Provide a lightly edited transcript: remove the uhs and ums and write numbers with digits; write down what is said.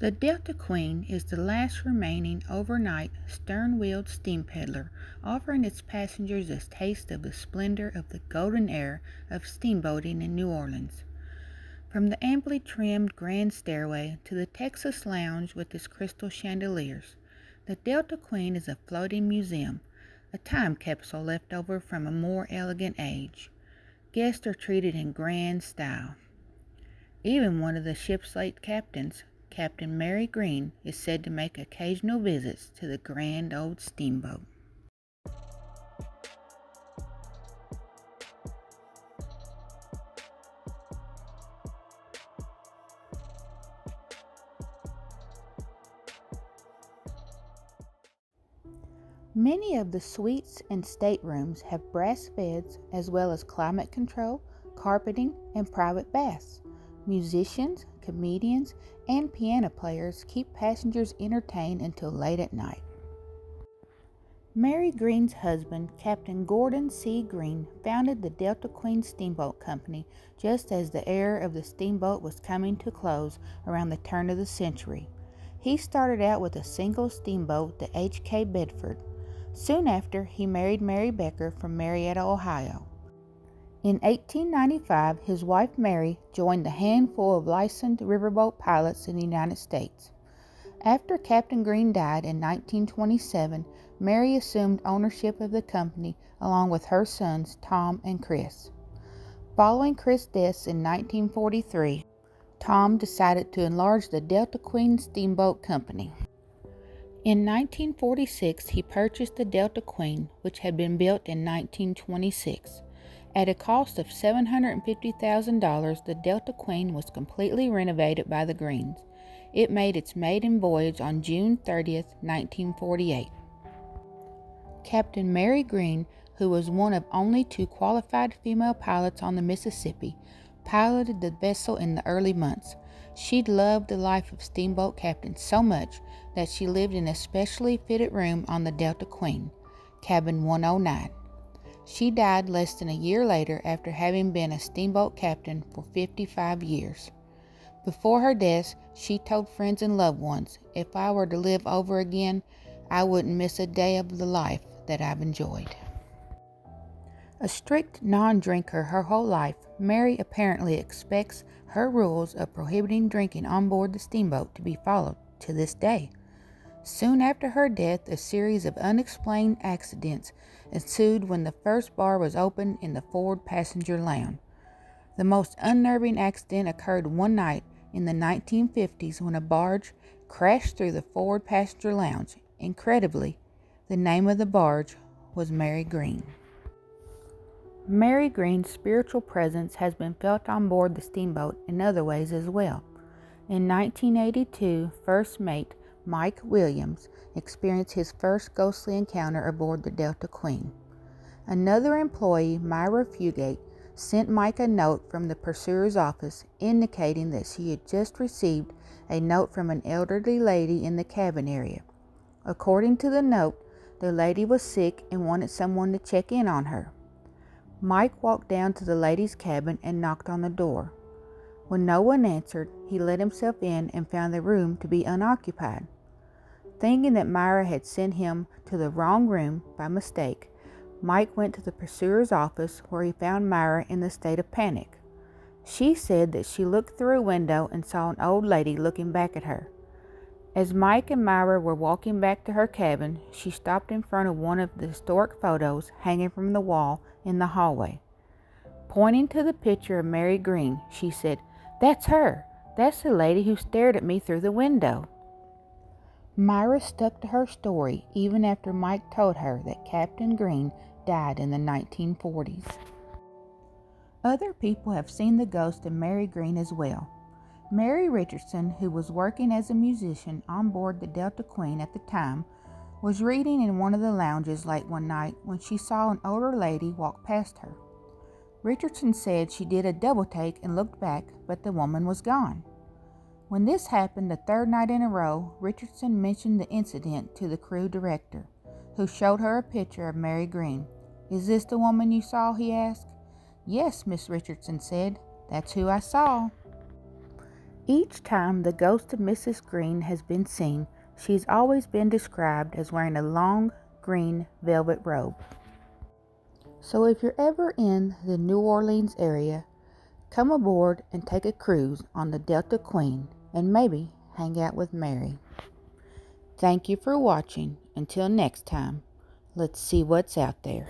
The Delta Queen is the last remaining overnight stern-wheeled steam peddler, offering its passengers a taste of the splendor of the golden era of steamboating in New Orleans. From the amply trimmed grand stairway to the Texas lounge with its crystal chandeliers, the Delta Queen is a floating museum, a time capsule left over from a more elegant age. Guests are treated in grand style. Even one of the ship's late captains, Captain Mary Green, is said to make occasional visits to the grand old steamboat. Many of the suites and staterooms have brass beds as well as climate control, carpeting, and private baths. Musicians, comedians, and piano players keep passengers entertained until late at night. Mary Green's husband, Captain Gordon C. Green, founded the Delta Queen Steamboat Company just as the era of the steamboat was coming to close around the turn of the century. He started out with a single steamboat, the H.K. Bedford. Soon after, he married Mary Becker from Marietta, Ohio. In 1895, his wife Mary joined the handful of licensed riverboat pilots in the United States. After Captain Green died in 1927, Mary assumed ownership of the company along with her sons Tom and Chris. Following Chris' deaths in 1943, Tom decided to enlarge the Delta Queen Steamboat Company. In 1946, he purchased the Delta Queen, which had been built in 1926. At a cost of $750,000, the Delta Queen was completely renovated by the Greens. It made its maiden voyage on June 30, 1948. Captain Mary Green, who was one of only two qualified female pilots on the Mississippi, piloted the vessel in the early months. She loved the life of steamboat captain so much that she lived in a specially fitted room on the Delta Queen, cabin 109. She died less than a year later after having been a steamboat captain for 55 years. Before her death, she told friends and loved ones, "If I were to live over again, I wouldn't miss a day of the life that I've enjoyed." A strict non-drinker her whole life, Mary apparently expects her rules of prohibiting drinking on board the steamboat to be followed to this day. Soon after her death, a series of unexplained accidents ensued when the first bar was opened in the forward passenger lounge. The most unnerving accident occurred one night in the 1950s when a barge crashed through the forward passenger lounge. Incredibly, the name of the barge was Mary Green. Mary Green's spiritual presence has been felt on board the steamboat in other ways as well. In 1982, first mate Mike Williams experienced his first ghostly encounter aboard the Delta Queen. Another employee, Myra Fugate, sent Mike a note from the purser's office indicating that she had just received a note from an elderly lady in the cabin area. According to the note, the lady was sick and wanted someone to check in on her. Mike walked down to the lady's cabin and knocked on the door. When no one answered, he let himself in and found the room to be unoccupied. Thinking that Myra had sent him to the wrong room by mistake, Mike went to the purser's office where he found Myra in a state of panic. She said that she looked through a window and saw an old lady looking back at her. As Mike and Myra were walking back to her cabin, she stopped in front of one of the historic photos hanging from the wall in the hallway. Pointing to the picture of Mary Green, she said, "That's her. That's the lady who stared at me through the window." Myra stuck to her story even after Mike told her that Captain Green died in the 1940s. Other people have seen the ghost of Mary Green as well. Mary Richardson, who was working as a musician on board the Delta Queen at the time, was reading in one of the lounges late one night when she saw an older lady walk past her. Richardson said she did a double take and looked back, but the woman was gone. When this happened the third night in a row, Richardson mentioned the incident to the crew director, who showed her a picture of Mary Green. "Is this the woman you saw?" he asked. "Yes," Miss Richardson said. "That's who I saw." Each time the ghost of Mrs. Green has been seen, she's always been described as wearing a long green velvet robe. So if you're ever in the New Orleans area, come aboard and take a cruise on the Delta Queen and maybe hang out with Mary. Thank you for watching. Until next time, let's see what's out there.